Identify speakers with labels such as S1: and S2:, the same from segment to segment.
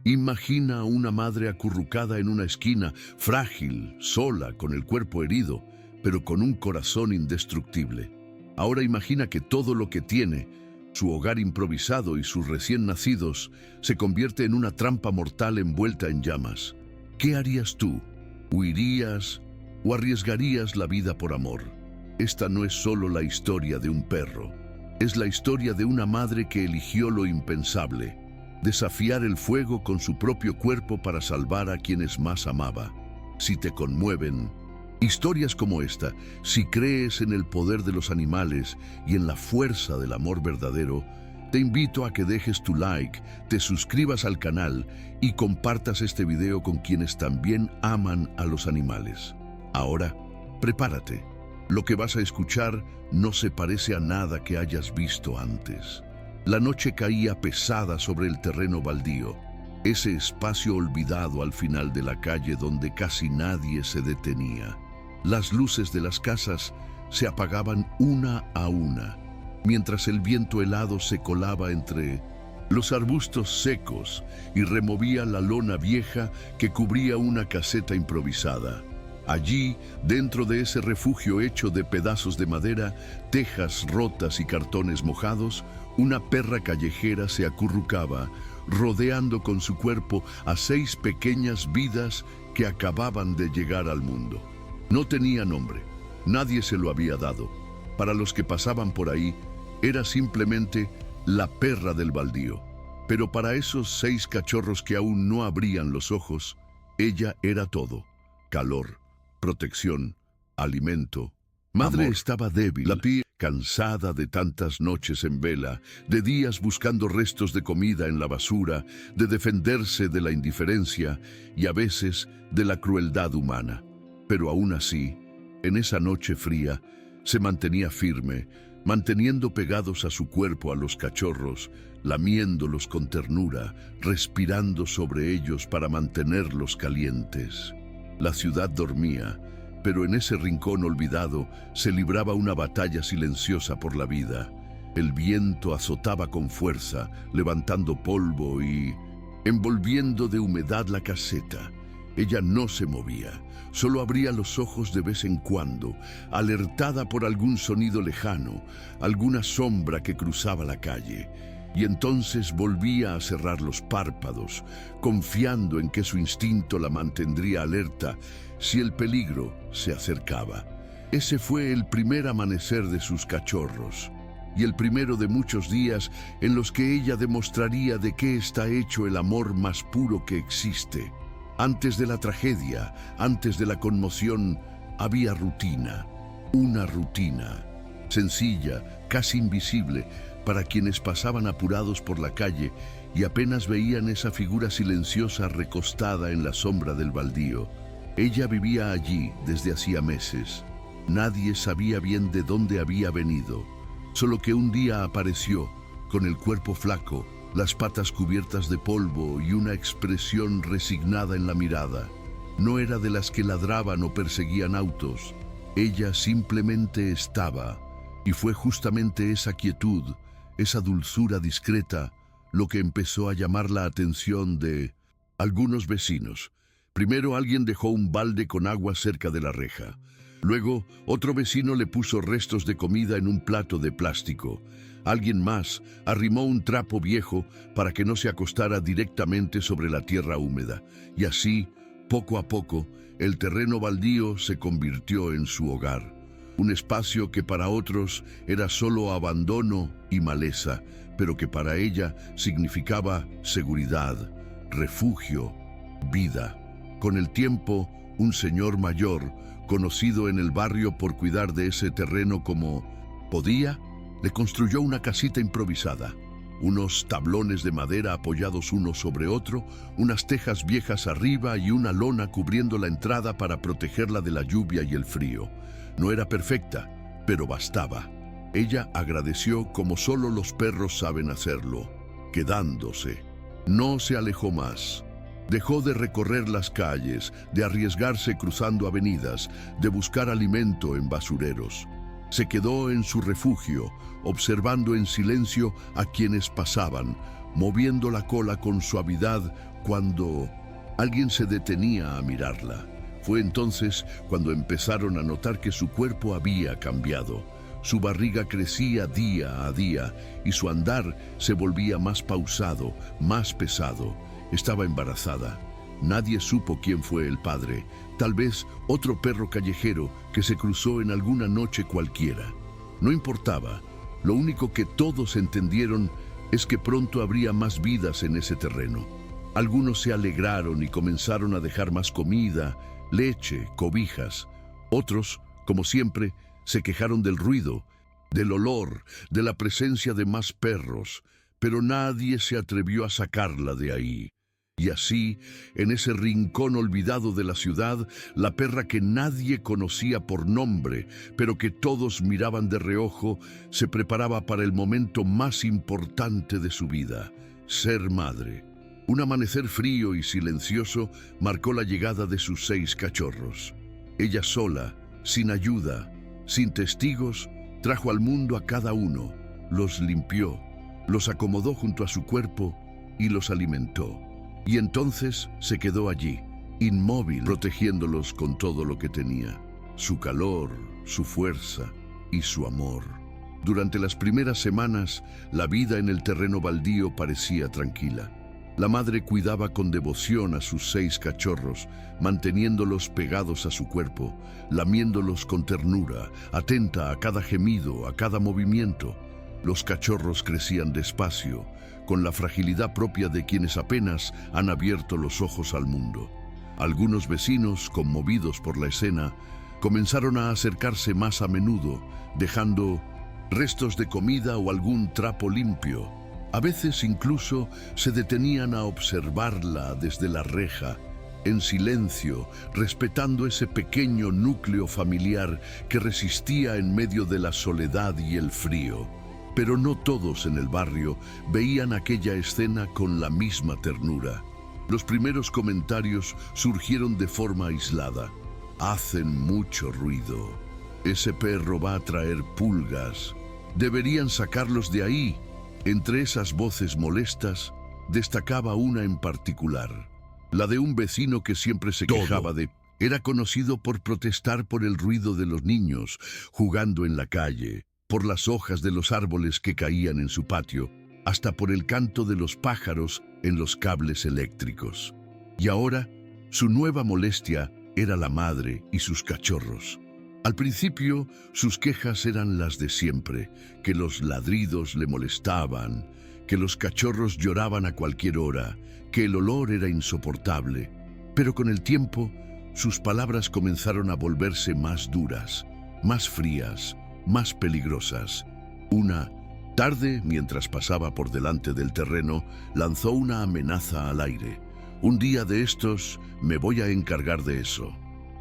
S1: Imagina a una madre acurrucada en una esquina, frágil, sola, con el cuerpo herido, pero con un corazón indestructible. Ahora imagina que todo lo que tiene, su hogar improvisado y sus recién nacidos, se convierte en una trampa mortal envuelta en llamas. ¿Qué harías tú? ¿Huirías o arriesgarías la vida por amor? Esta no es solo la historia de un perro. Es la historia de una madre que eligió lo impensable: desafiar el fuego con su propio cuerpo para salvar a quienes más amaba. Si te conmueven historias como esta, si crees en el poder de los animales y en la fuerza del amor verdadero, te invito a que dejes tu like, te suscribas al canal y compartas este video con quienes también aman a los animales. Ahora, prepárate. Lo que vas a escuchar no se parece a nada que hayas visto antes. La noche caía pesada sobre el terreno baldío, ese espacio olvidado al final de la calle donde casi nadie se detenía. Las luces de las casas se apagaban una a una, mientras el viento helado se colaba entre los arbustos secos y removía la lona vieja que cubría una caseta improvisada. Allí, dentro de ese refugio hecho de pedazos de madera, tejas rotas y cartones mojados, una perra callejera se acurrucaba, rodeando con su cuerpo a 6 pequeñas vidas que acababan de llegar al mundo. No tenía nombre, nadie se lo había dado. Para los que pasaban por ahí, era simplemente la perra del baldío. Pero para esos 6 cachorros que aún no abrían los ojos, ella era todo: calor, protección, alimento. Madre amor. Estaba débil, cansada de tantas noches en vela, de días buscando restos de comida en la basura, de defenderse de la indiferencia y a veces de la crueldad humana. Pero aún así, en esa noche fría, se mantenía firme, manteniendo pegados a su cuerpo a los cachorros, lamiéndolos con ternura, respirando sobre ellos para mantenerlos calientes. La ciudad dormía, pero en ese rincón olvidado se libraba una batalla silenciosa por la vida. El viento azotaba con fuerza, levantando polvo y envolviendo de humedad la caseta. Ella no se movía, solo abría los ojos de vez en cuando, alertada por algún sonido lejano, alguna sombra que cruzaba la calle. Y entonces volvía a cerrar los párpados, confiando en que su instinto la mantendría alerta si el peligro se acercaba. Ese fue el primer amanecer de sus cachorros, y el primero de muchos días en los que ella demostraría de qué está hecho el amor más puro que existe. Antes de la tragedia, antes de la conmoción, había rutina, una rutina, sencilla, casi invisible, para quienes pasaban apurados por la calle y apenas veían esa figura silenciosa recostada en la sombra del baldío. Ella vivía allí desde hacía meses. Nadie sabía bien de dónde había venido, solo que un día apareció, con el cuerpo flaco, las patas cubiertas de polvo y una expresión resignada en la mirada. No era de las que ladraban o perseguían autos. Ella simplemente estaba, y fue justamente esa quietud, esa dulzura discreta, lo que empezó a llamar la atención de algunos vecinos. Primero alguien dejó un balde con agua cerca de la reja. Luego, otro vecino le puso restos de comida en un plato de plástico. Alguien más arrimó un trapo viejo para que no se acostara directamente sobre la tierra húmeda. Y así, poco a poco, el terreno baldío se convirtió en su hogar. Un espacio que para otros era solo abandono y maleza, pero que para ella significaba seguridad, refugio, vida. Con el tiempo, un señor mayor, conocido en el barrio por cuidar de ese terreno como podía, le construyó una casita improvisada. Unos tablones de madera apoyados uno sobre otro, unas tejas viejas arriba y una lona cubriendo la entrada para protegerla de la lluvia y el frío. No era perfecta, pero bastaba. Ella agradeció como solo los perros saben hacerlo, quedándose. No se alejó más. Dejó de recorrer las calles, de arriesgarse cruzando avenidas, de buscar alimento en basureros. Se quedó en su refugio, observando en silencio a quienes pasaban, moviendo la cola con suavidad cuando alguien se detenía a mirarla. Fue entonces cuando empezaron a notar que su cuerpo había cambiado. Su barriga crecía día a día y su andar se volvía más pausado, más pesado. Estaba embarazada. Nadie supo quién fue el padre. Tal vez otro perro callejero que se cruzó en alguna noche cualquiera. No importaba. Lo único que todos entendieron es que pronto habría más vidas en ese terreno. Algunos se alegraron y comenzaron a dejar más comida, leche, cobijas. Otros, como siempre, se quejaron del ruido, del olor, de la presencia de más perros, pero nadie se atrevió a sacarla de ahí. Y así, en ese rincón olvidado de la ciudad, la perra que nadie conocía por nombre, pero que todos miraban de reojo, se preparaba para el momento más importante de su vida: ser madre. Un amanecer frío y silencioso marcó la llegada de sus 6 cachorros. Ella sola, sin ayuda, sin testigos, trajo al mundo a cada uno, los limpió, los acomodó junto a su cuerpo y los alimentó. Y entonces se quedó allí, inmóvil, protegiéndolos con todo lo que tenía: su calor, su fuerza y su amor. Durante las primeras semanas, la vida en el terreno baldío parecía tranquila. La madre cuidaba con devoción a sus 6 cachorros, manteniéndolos pegados a su cuerpo, lamiéndolos con ternura, atenta a cada gemido, a cada movimiento. Los cachorros crecían despacio, con la fragilidad propia de quienes apenas han abierto los ojos al mundo. Algunos vecinos, conmovidos por la escena, comenzaron a acercarse más a menudo, dejando restos de comida o algún trapo limpio. A veces incluso se detenían a observarla desde la reja, en silencio, respetando ese pequeño núcleo familiar que resistía en medio de la soledad y el frío. Pero no todos en el barrio veían aquella escena con la misma ternura. Los primeros comentarios surgieron de forma aislada. Hacen mucho ruido. Ese perro va a traer pulgas. Deberían sacarlos de ahí. Entre esas voces molestas, destacaba una en particular, la de un vecino que siempre se quejaba de... Era conocido por protestar por el ruido de los niños jugando en la calle, por las hojas de los árboles que caían en su patio, hasta por el canto de los pájaros en los cables eléctricos. Y ahora, su nueva molestia era la madre y sus cachorros. Al principio, sus quejas eran las de siempre, que los ladridos le molestaban, que los cachorros lloraban a cualquier hora, que el olor era insoportable. Pero con el tiempo, sus palabras comenzaron a volverse más duras, más frías, más peligrosas. Una tarde, mientras pasaba por delante del terreno, lanzó una amenaza al aire. Un día de estos, me voy a encargar de eso.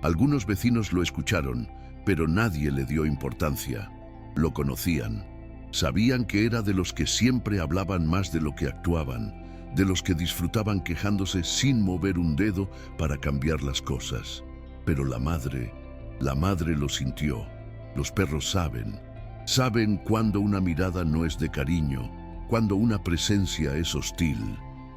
S1: Algunos vecinos lo escucharon, pero nadie le dio importancia. Lo conocían. Sabían que era de los que siempre hablaban más de lo que actuaban, de los que disfrutaban quejándose sin mover un dedo para cambiar las cosas. Pero la madre lo sintió. Los perros saben cuando una mirada no es de cariño, cuando una presencia es hostil.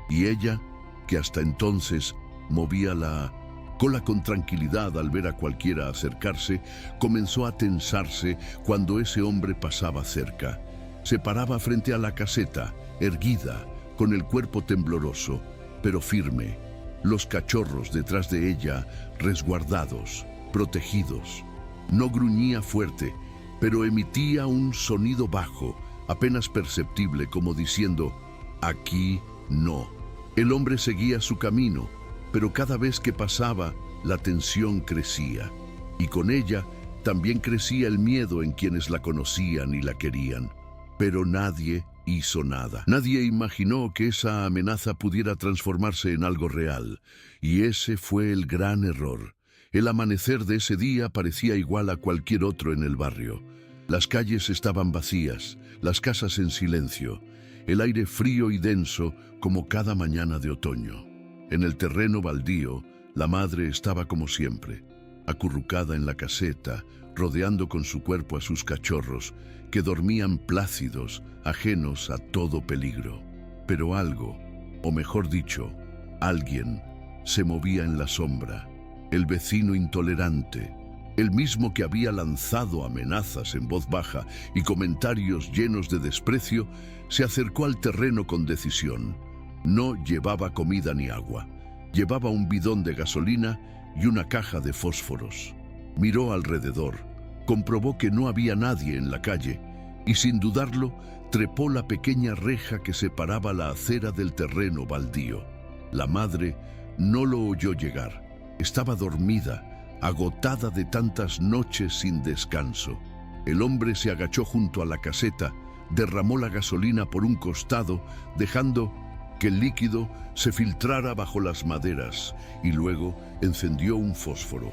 S1: Y ella, que hasta entonces movía la cola con tranquilidad al ver a cualquiera acercarse, comenzó a tensarse cuando ese hombre pasaba cerca. Se paraba frente a la caseta, erguida, con el cuerpo tembloroso, pero firme. Los cachorros detrás de ella, resguardados, protegidos. No gruñía fuerte, pero emitía un sonido bajo, apenas perceptible, como diciendo: aquí no. El hombre seguía su camino, pero cada vez que pasaba, la tensión crecía. Y con ella también crecía el miedo en quienes la conocían y la querían. Pero nadie hizo nada. Nadie imaginó que esa amenaza pudiera transformarse en algo real. Y ese fue el gran error. El amanecer de ese día parecía igual a cualquier otro en el barrio. Las calles estaban vacías, las casas en silencio, el aire frío y denso como cada mañana de otoño. En el terreno baldío, la madre estaba como siempre, acurrucada en la caseta, rodeando con su cuerpo a sus cachorros, que dormían plácidos, ajenos a todo peligro. Pero algo, o mejor dicho, Alguien se movía en la sombra, el vecino intolerante, el mismo que había lanzado amenazas en voz baja y comentarios llenos de desprecio, se acercó al terreno con decisión. No llevaba comida ni agua. Llevaba un bidón de gasolina y una caja de fósforos. Miró alrededor, comprobó que no había nadie en la calle y, sin dudarlo, trepó la pequeña reja que separaba la acera del terreno baldío. La madre no lo oyó llegar. Estaba dormida, agotada de tantas noches sin descanso. El hombre se agachó junto a la caseta, derramó la gasolina por un costado, dejando que el líquido se filtrara bajo las maderas, y luego encendió un fósforo.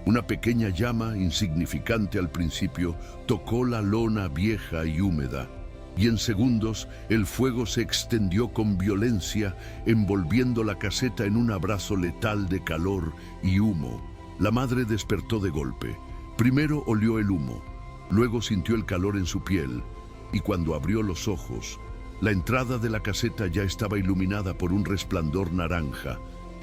S1: Una pequeña llama, insignificante al principio, tocó la lona vieja y húmeda, y en segundos el fuego se extendió con violencia, envolviendo la caseta en un abrazo letal de calor y humo. La madre despertó de golpe. Primero olió el humo, luego sintió el calor en su piel, y cuando abrió los ojos, la entrada de la caseta ya estaba iluminada por un resplandor naranja,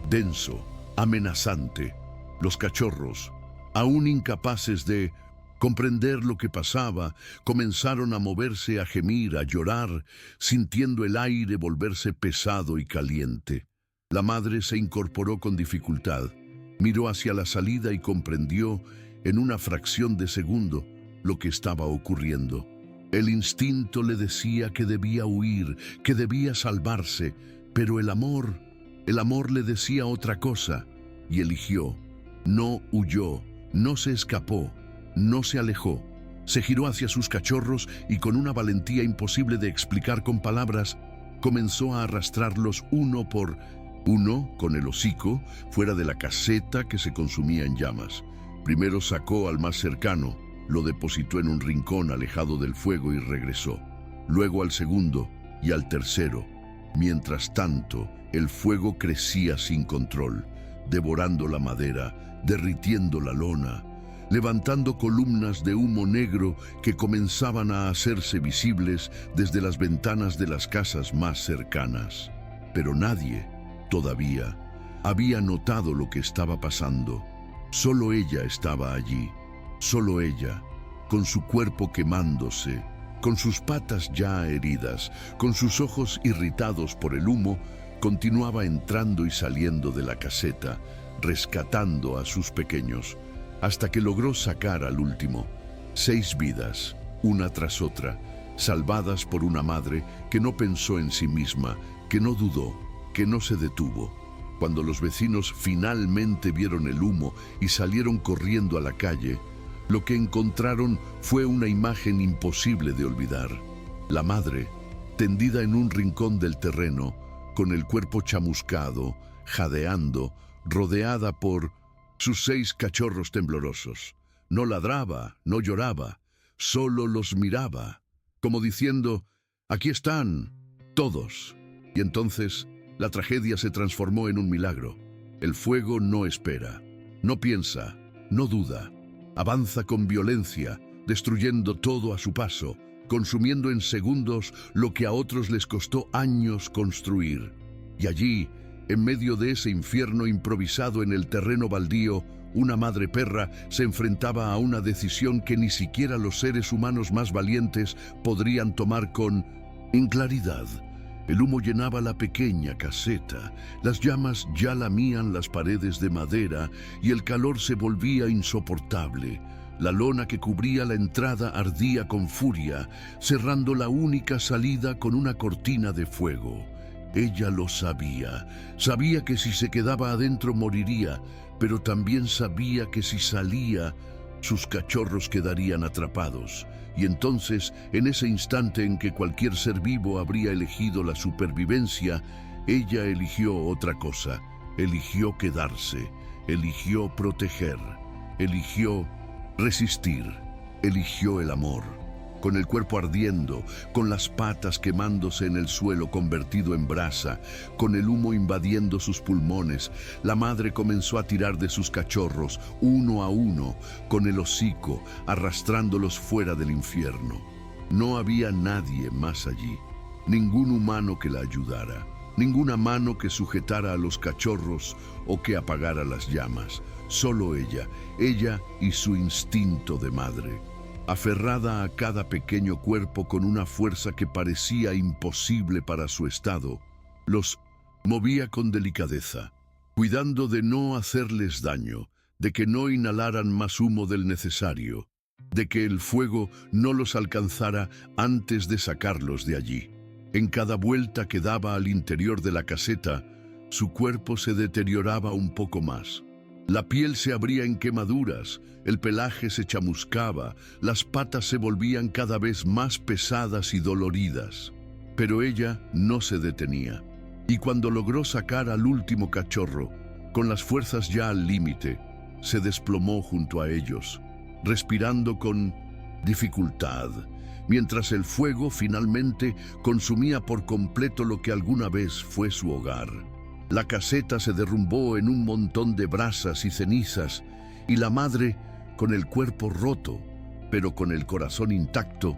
S1: denso, amenazante. Los cachorros, aún incapaces de comprender lo que pasaba, comenzaron a moverse, a gemir, a llorar, sintiendo el aire volverse pesado y caliente. La madre se incorporó con dificultad, miró hacia la salida y comprendió, en una fracción de segundo, lo que estaba ocurriendo. El instinto le decía que debía huir, que debía salvarse, pero el amor le decía otra cosa, y eligió. No huyó, no se escapó, no se alejó. Se giró hacia sus cachorros y con una valentía imposible de explicar con palabras, comenzó a arrastrarlos uno por uno, con el hocico, fuera de la caseta que se consumía en llamas. Primero sacó al más cercano, lo depositó en un rincón alejado del fuego y regresó. Luego al segundo y al tercero. Mientras tanto, el fuego crecía sin control, devorando la madera, derritiendo la lona, levantando columnas de humo negro que comenzaban a hacerse visibles desde las ventanas de las casas más cercanas. Pero nadie, todavía, había notado lo que estaba pasando. Solo ella estaba allí, solo ella, con su cuerpo quemándose, con sus patas ya heridas, con sus ojos irritados por el humo, continuaba entrando y saliendo de la caseta, rescatando a sus pequeños, hasta que logró sacar al último. 6 vidas, una tras otra, salvadas por una madre que no pensó en sí misma, que no dudó, que no se detuvo. Cuando los vecinos finalmente vieron el humo y salieron corriendo a la calle, lo que encontraron fue una imagen imposible de olvidar. La madre, tendida en un rincón del terreno, con el cuerpo chamuscado, jadeando, rodeada por sus 6 cachorros temblorosos. No ladraba, no lloraba, solo los miraba, como diciendo, «Aquí están, todos». Y entonces la tragedia se transformó en un milagro. El fuego no espera, no piensa, no duda. Avanza con violencia, destruyendo todo a su paso, consumiendo en segundos lo que a otros les costó años construir. Y allí, en medio de ese infierno improvisado en el terreno baldío, una madre perra se enfrentaba a una decisión que ni siquiera los seres humanos más valientes podrían tomar con claridad. El humo llenaba la pequeña caseta, las llamas ya lamían las paredes de madera y el calor se volvía insoportable. La lona que cubría la entrada ardía con furia, cerrando la única salida con una cortina de fuego. Ella lo sabía. Sabía que si se quedaba adentro moriría, pero también sabía que si salía, sus cachorros quedarían atrapados. Y entonces, en ese instante en que cualquier ser vivo habría elegido la supervivencia, ella eligió otra cosa. Eligió quedarse, eligió proteger, eligió resistir, eligió el amor. Con el cuerpo ardiendo, con las patas quemándose en el suelo convertido en brasa, con el humo invadiendo sus pulmones, la madre comenzó a tirar de sus cachorros, uno a uno, con el hocico, arrastrándolos fuera del infierno. No había nadie más allí, ningún humano que la ayudara. ninguna mano que sujetara a los cachorros o que apagara las llamas. Solo ella y su instinto de madre, aferrada a cada pequeño cuerpo con una fuerza que parecía imposible para su estado, los movía con delicadeza, cuidando de no hacerles daño, de que no inhalaran más humo del necesario, de que el fuego no los alcanzara antes de sacarlos de allí. En cada vuelta que daba al interior de la caseta, su cuerpo se deterioraba un poco más. La piel se abría en quemaduras, el pelaje se chamuscaba, las patas se volvían cada vez más pesadas y doloridas. Pero ella no se detenía, y cuando logró sacar al último cachorro, con las fuerzas ya al límite, se desplomó junto a ellos, respirando con dificultad, mientras el fuego finalmente consumía por completo lo que alguna vez fue su hogar. La caseta se derrumbó en un montón de brasas y cenizas, y la madre, con el cuerpo roto, pero con el corazón intacto,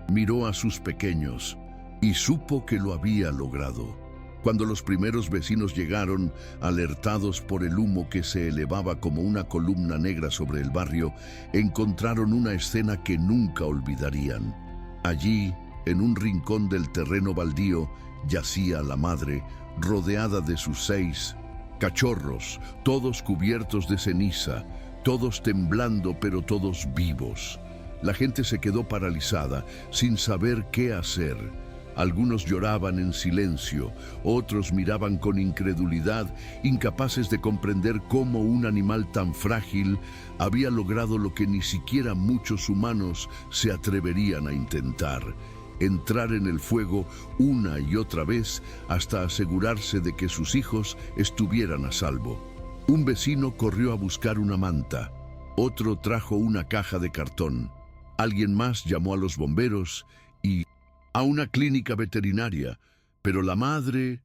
S1: miró a sus pequeños y supo que lo había logrado. Cuando los primeros vecinos llegaron, alertados por el humo que se elevaba como una columna negra sobre el barrio, encontraron una escena que nunca olvidarían. Allí, en un rincón del terreno baldío, yacía la madre, rodeada de sus 6 cachorros, todos cubiertos de ceniza, todos temblando pero todos vivos. La gente se quedó paralizada, sin saber qué hacer. Algunos lloraban en silencio, otros miraban con incredulidad, incapaces de comprender cómo un animal tan frágil había logrado lo que ni siquiera muchos humanos se atreverían a intentar: entrar en el fuego una y otra vez hasta asegurarse de que sus hijos estuvieran a salvo. Un vecino corrió a buscar una manta, otro trajo una caja de cartón, alguien más llamó a los bomberos y a una clínica veterinaria, pero la madre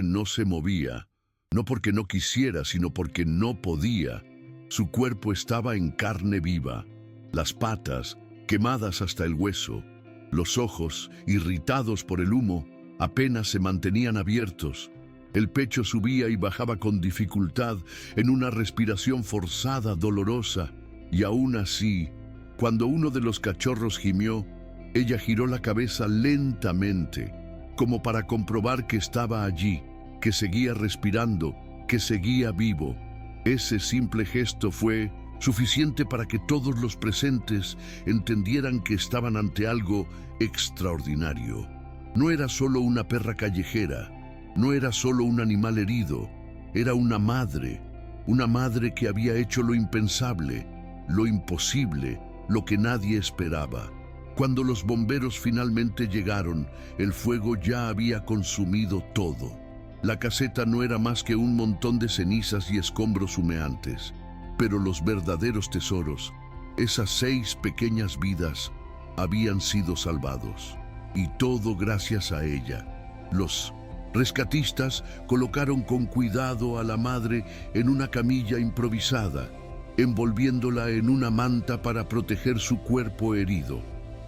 S1: no se movía, no porque no quisiera, sino porque no podía. Su cuerpo estaba en carne viva, las patas quemadas hasta el hueso, los ojos, irritados por el humo, apenas se mantenían abiertos. El pecho subía y bajaba con dificultad en una respiración forzada, dolorosa, y aún así, cuando uno de los cachorros gimió, ella giró la cabeza lentamente, como para comprobar que estaba allí, que seguía respirando, que seguía vivo. Ese simple gesto fue suficiente para que todos los presentes entendieran que estaban ante algo extraordinario. No era solo una perra callejera, no era solo un animal herido, era una madre que había hecho lo impensable, lo imposible, lo que nadie esperaba. Cuando los bomberos finalmente llegaron, el fuego ya había consumido todo. La caseta no era más que un montón de cenizas y escombros humeantes, pero los verdaderos tesoros, esas 6 pequeñas vidas, habían sido salvados. Y todo gracias a ella. Los rescatistas colocaron con cuidado a la madre en una camilla improvisada, envolviéndola en una manta para proteger su cuerpo herido.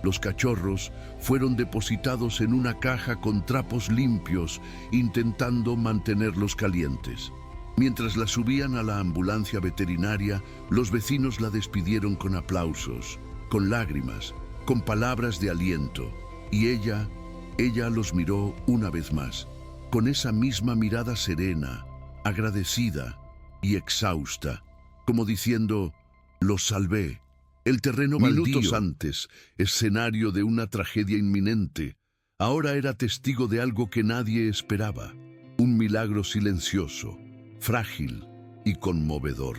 S1: Los cachorros fueron depositados en una caja con trapos limpios, intentando mantenerlos calientes. Mientras la subían a la ambulancia veterinaria, los vecinos la despidieron con aplausos, con lágrimas, con palabras de aliento. Y ella los miró una vez más, con esa misma mirada serena, agradecida y exhausta, como diciendo: «Los salvé». El terreno baldío, minutos antes, escenario de una tragedia inminente, ahora era testigo de algo que nadie esperaba: un milagro silencioso, frágil y conmovedor.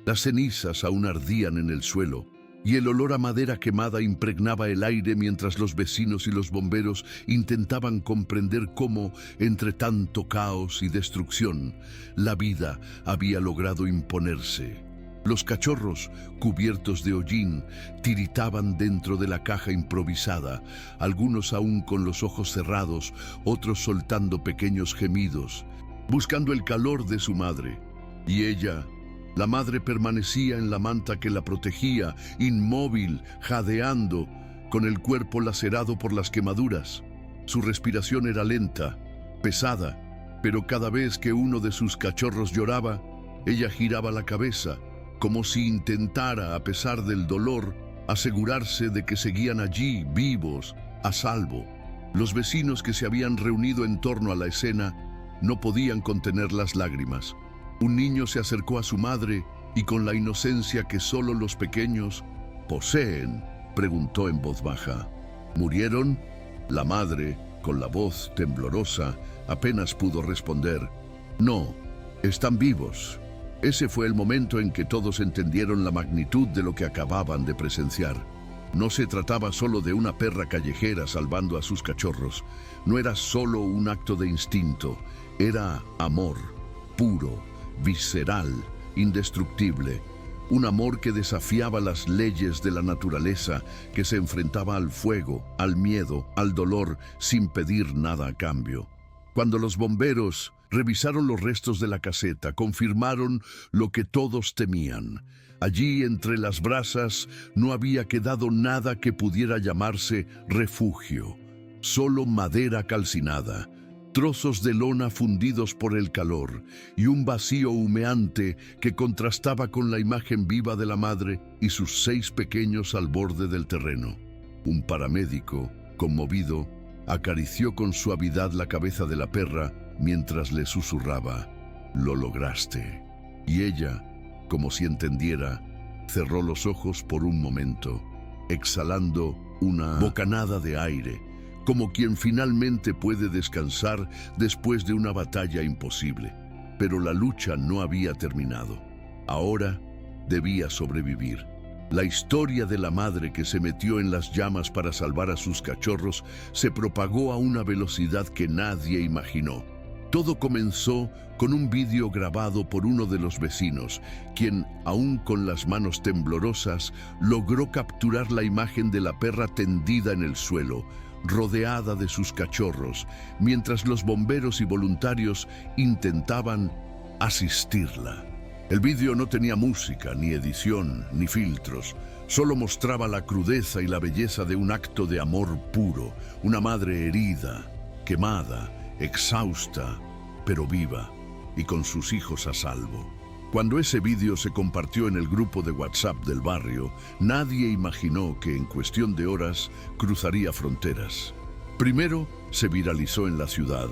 S1: Las cenizas aún ardían en el suelo, y el olor a madera quemada impregnaba el aire mientras los vecinos y los bomberos intentaban comprender cómo, entre tanto caos y destrucción, la vida había logrado imponerse. Los cachorros, cubiertos de hollín, tiritaban dentro de la caja improvisada, algunos aún con los ojos cerrados, otros soltando pequeños gemidos, buscando el calor de su madre. Y ella, la madre, permanecía en la manta que la protegía, inmóvil, jadeando, con el cuerpo lacerado por las quemaduras. Su respiración era lenta, pesada, pero cada vez que uno de sus cachorros lloraba, ella giraba la cabeza, como si intentara, a pesar del dolor, asegurarse de que seguían allí, vivos, a salvo. Los vecinos que se habían reunido en torno a la escena no podían contener las lágrimas. Un niño se acercó a su madre y con la inocencia que solo los pequeños poseen, preguntó en voz baja: ¿Murieron? La madre, con la voz temblorosa, apenas pudo responder: No, están vivos. Ese fue el momento en que todos entendieron la magnitud de lo que acababan de presenciar. No se trataba solo de una perra callejera salvando a sus cachorros. No era solo un acto de instinto, era amor, puro, visceral, indestructible. Un amor que desafiaba las leyes de la naturaleza, que se enfrentaba al fuego, al miedo, al dolor, sin pedir nada a cambio. Cuando los bomberos revisaron los restos de la caseta, confirmaron lo que todos temían. Allí, entre las brasas, no había quedado nada que pudiera llamarse refugio. Solo madera calcinada, trozos de lona fundidos por el calor y un vacío humeante que contrastaba con la imagen viva de la madre y sus 6 pequeños al borde del terreno. Un paramédico, conmovido, acarició con suavidad la cabeza de la perra mientras le susurraba: «Lo lograste». Y ella, como si entendiera, cerró los ojos por un momento, exhalando una bocanada de aire, como quien finalmente puede descansar después de una batalla imposible. Pero la lucha no había terminado. Ahora debía sobrevivir. La historia de la madre que se metió en las llamas para salvar a sus cachorros se propagó a una velocidad que nadie imaginó. Todo comenzó con un vídeo grabado por uno de los vecinos, quien, aún con las manos temblorosas, logró capturar la imagen de la perra tendida en el suelo, rodeada de sus cachorros, mientras los bomberos y voluntarios intentaban asistirla. El vídeo no tenía música, ni edición, ni filtros. Solo mostraba la crudeza y la belleza de un acto de amor puro, una madre herida, quemada, exhausta, pero viva, y con sus hijos a salvo. Cuando ese vídeo se compartió en el grupo de WhatsApp del barrio, nadie imaginó que en cuestión de horas cruzaría fronteras. Primero se viralizó en la ciudad,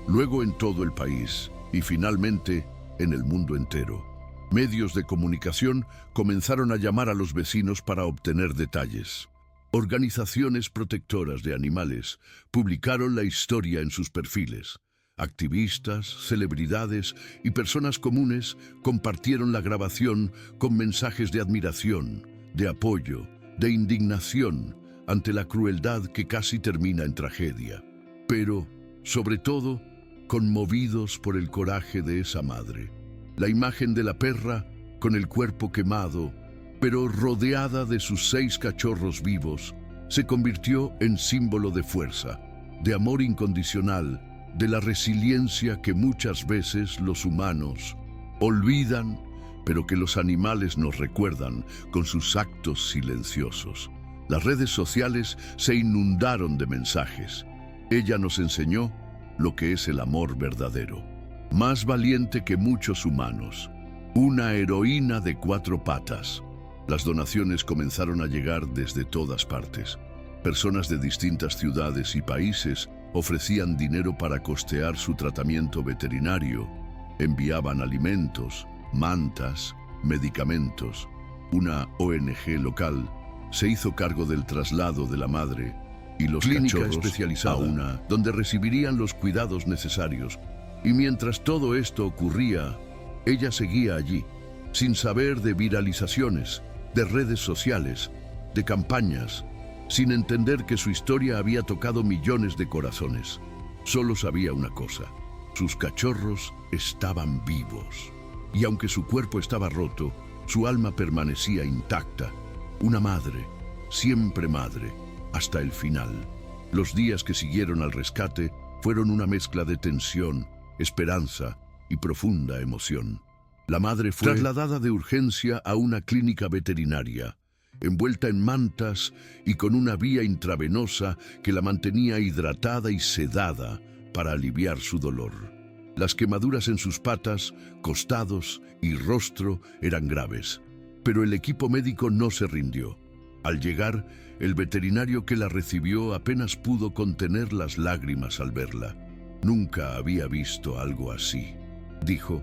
S1: luego en todo el país y finalmente en el mundo entero. Medios de comunicación comenzaron a llamar a los vecinos para obtener detalles. Organizaciones protectoras de animales publicaron la historia en sus perfiles. Activistas, celebridades y personas comunes compartieron la grabación con mensajes de admiración, de apoyo, de indignación ante la crueldad que casi termina en tragedia. Pero, sobre todo, conmovidos por el coraje de esa madre. La imagen de la perra, con el cuerpo quemado, pero rodeada de sus 6 cachorros vivos, se convirtió en símbolo de fuerza, de amor incondicional, de la resiliencia que muchas veces los humanos olvidan, pero que los animales nos recuerdan con sus actos silenciosos. Las redes sociales se inundaron de mensajes. Ella nos enseñó lo que es el amor verdadero. Más valiente que muchos humanos. Una heroína de 4 patas. Las donaciones comenzaron a llegar desde todas partes. Personas de distintas ciudades y países ofrecían dinero para costear su tratamiento veterinario. Enviaban alimentos, mantas, medicamentos. Una ONG local se hizo cargo del traslado de la madre y los clínicos especializados a una donde recibirían los cuidados necesarios. Y mientras todo esto ocurría, ella seguía allí, sin saber de viralizaciones, de redes sociales, de campañas, sin entender que su historia había tocado millones de corazones. Solo sabía una cosa: sus cachorros estaban vivos. Y aunque su cuerpo estaba roto, su alma permanecía intacta. Una madre, siempre madre, hasta el final. Los días que siguieron al rescate fueron una mezcla de tensión, esperanza y profunda emoción. La madre fue trasladada de urgencia a una clínica veterinaria, envuelta en mantas y con una vía intravenosa que la mantenía hidratada y sedada para aliviar su dolor. Las quemaduras en sus patas, costados y rostro eran graves, pero el equipo médico no se rindió. Al llegar, el veterinario que la recibió apenas pudo contener las lágrimas al verla. «Nunca había visto algo así», dijo,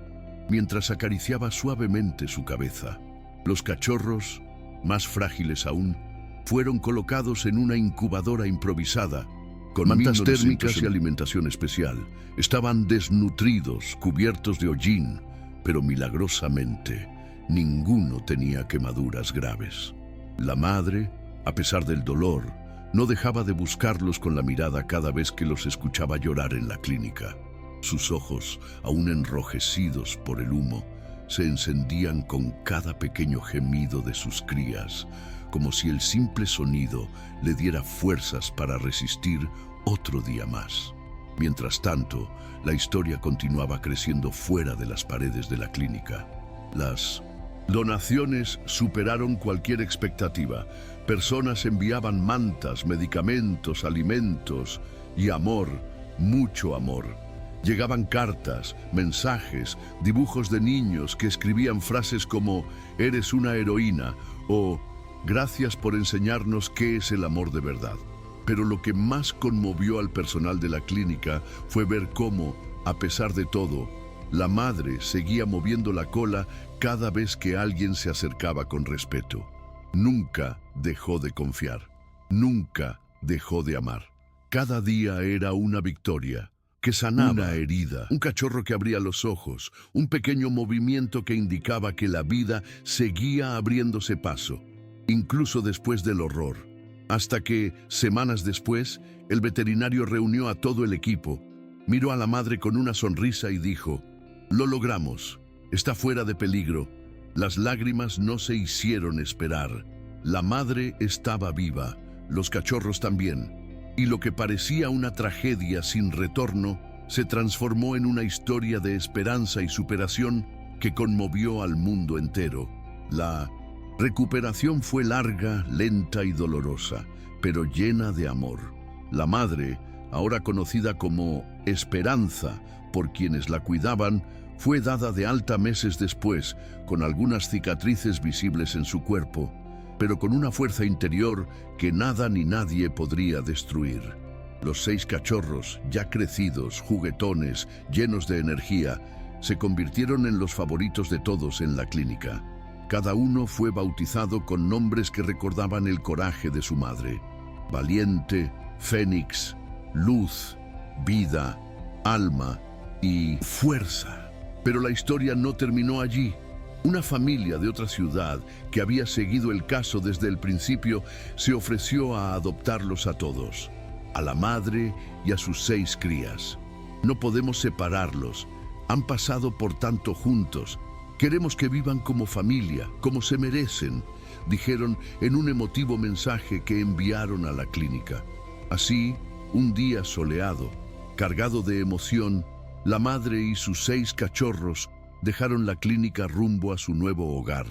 S1: mientras acariciaba suavemente su cabeza. Los cachorros, más frágiles aún, fueron colocados en una incubadora improvisada, con mantas térmicas y alimentación especial. Estaban desnutridos, cubiertos de hollín, pero milagrosamente ninguno tenía quemaduras graves. La madre, a pesar del dolor, no dejaba de buscarlos con la mirada cada vez que los escuchaba llorar en la clínica. Sus ojos, aún enrojecidos por el humo, se encendían con cada pequeño gemido de sus crías, como si el simple sonido le diera fuerzas para resistir otro día más. Mientras tanto, la historia continuaba creciendo fuera de las paredes de la clínica. Las donaciones superaron cualquier expectativa. Personas enviaban mantas, medicamentos, alimentos y amor, mucho amor. Llegaban cartas, mensajes, dibujos de niños que escribían frases como «Eres una heroína» o «Gracias por enseñarnos qué es el amor de verdad». Pero lo que más conmovió al personal de la clínica fue ver cómo, a pesar de todo, la madre seguía moviendo la cola cada vez que alguien se acercaba con respeto. Nunca dejó de confiar, nunca dejó de amar. Cada día era una victoria que sanaba una herida, un cachorro que abría los ojos, un pequeño movimiento que indicaba que la vida seguía abriéndose paso, incluso después del horror. Hasta que, semanas después, el veterinario reunió a todo el equipo, miró a la madre con una sonrisa y dijo: «Lo logramos, está fuera de peligro». Las lágrimas no se hicieron esperar. La madre estaba viva, los cachorros también, y lo que parecía una tragedia sin retorno se transformó en una historia de esperanza y superación que conmovió al mundo entero. La recuperación fue larga, lenta y dolorosa, pero llena de amor. La madre, ahora conocida como Esperanza por quienes la cuidaban, fue dada de alta meses después, con algunas cicatrices visibles en su cuerpo, pero con una fuerza interior que nada ni nadie podría destruir. Los 6 cachorros, ya crecidos, juguetones, llenos de energía, se convirtieron en los favoritos de todos en la clínica. Cada uno fue bautizado con nombres que recordaban el coraje de su madre: Valiente, Fénix, Luz, Vida, Alma y Fuerza. Pero la historia no terminó allí. Una familia de otra ciudad que había seguido el caso desde el principio se ofreció a adoptarlos a todos, a la madre y a sus 6 crías. «No podemos separarlos, han pasado por tanto juntos. Queremos que vivan como familia, como se merecen», dijeron en un emotivo mensaje que enviaron a la clínica. Así, un día soleado, cargado de emoción, la madre y sus 6 cachorros dejaron la clínica rumbo a su nuevo hogar.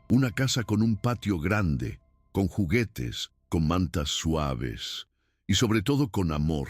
S1: Una casa con un patio grande, con juguetes, con mantas suaves y sobre todo con amor.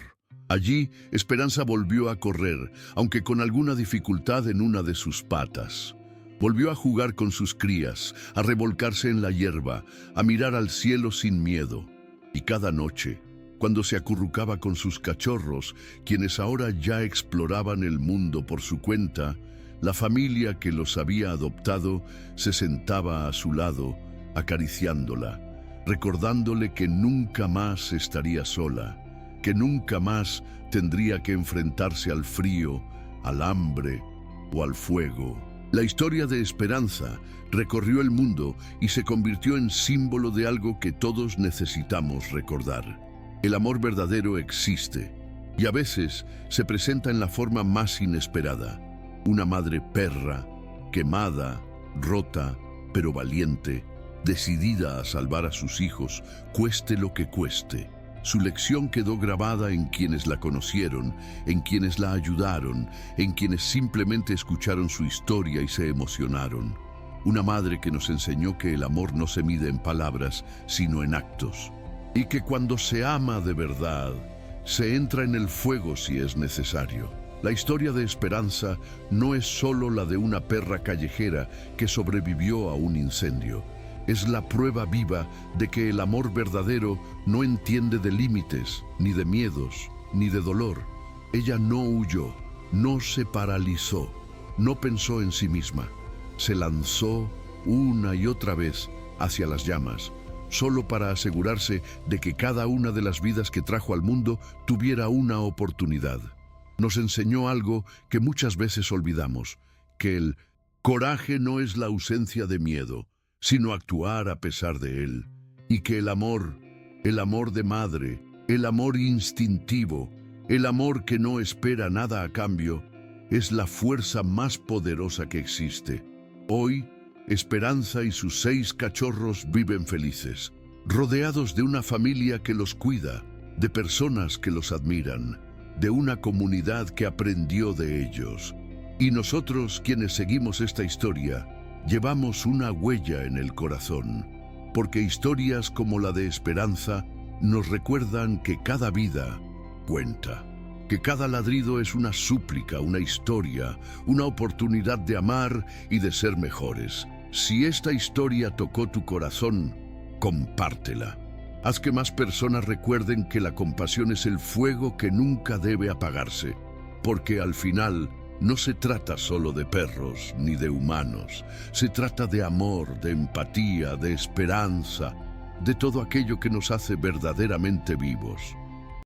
S1: Allí, Esperanza volvió a correr, aunque con alguna dificultad en una de sus patas. Volvió a jugar con sus crías, a revolcarse en la hierba, a mirar al cielo sin miedo. Y cada noche, cuando se acurrucaba con sus cachorros, quienes ahora ya exploraban el mundo por su cuenta, la familia que los había adoptado se sentaba a su lado, acariciándola, recordándole que nunca más estaría sola, que nunca más tendría que enfrentarse al frío, al hambre o al fuego. La historia de Esperanza recorrió el mundo y se convirtió en símbolo de algo que todos necesitamos recordar. El amor verdadero existe y a veces se presenta en la forma más inesperada. Una madre perra, quemada, rota, pero valiente, decidida a salvar a sus hijos, cueste lo que cueste. Su lección quedó grabada en quienes la conocieron, en quienes la ayudaron, en quienes simplemente escucharon su historia y se emocionaron. Una madre que nos enseñó que el amor no se mide en palabras, sino en actos. Y que cuando se ama de verdad, Se entra en el fuego si es necesario. La historia de Esperanza no es solo la de una perra callejera que sobrevivió a un incendio. Es la prueba viva de que el amor verdadero no entiende de límites, ni de miedos, ni de dolor. Ella no huyó, no se paralizó, no pensó en sí misma. Se lanzó una y otra vez hacia las llamas, solo para asegurarse de que cada una de las vidas que trajo al mundo tuviera una oportunidad. Nos enseñó algo que muchas veces olvidamos, que el coraje no es la ausencia de miedo, sino actuar a pesar de él, y que el amor de madre, el amor instintivo, el amor que no espera nada a cambio, es la fuerza más poderosa que existe. Hoy, Esperanza y sus 6 cachorros viven felices, rodeados de una familia que los cuida, de personas que los admiran, de una comunidad que aprendió de ellos. Y nosotros, quienes seguimos esta historia, llevamos una huella en el corazón, porque historias como la de Esperanza nos recuerdan que cada vida cuenta, que cada ladrido es una súplica, una historia, una oportunidad de amar y de ser mejores. Si esta historia tocó tu corazón, compártela. Haz que más personas recuerden que la compasión es el fuego que nunca debe apagarse, porque al final no se trata solo de perros ni de humanos, se trata de amor, de empatía, de esperanza, de todo aquello que nos hace verdaderamente vivos.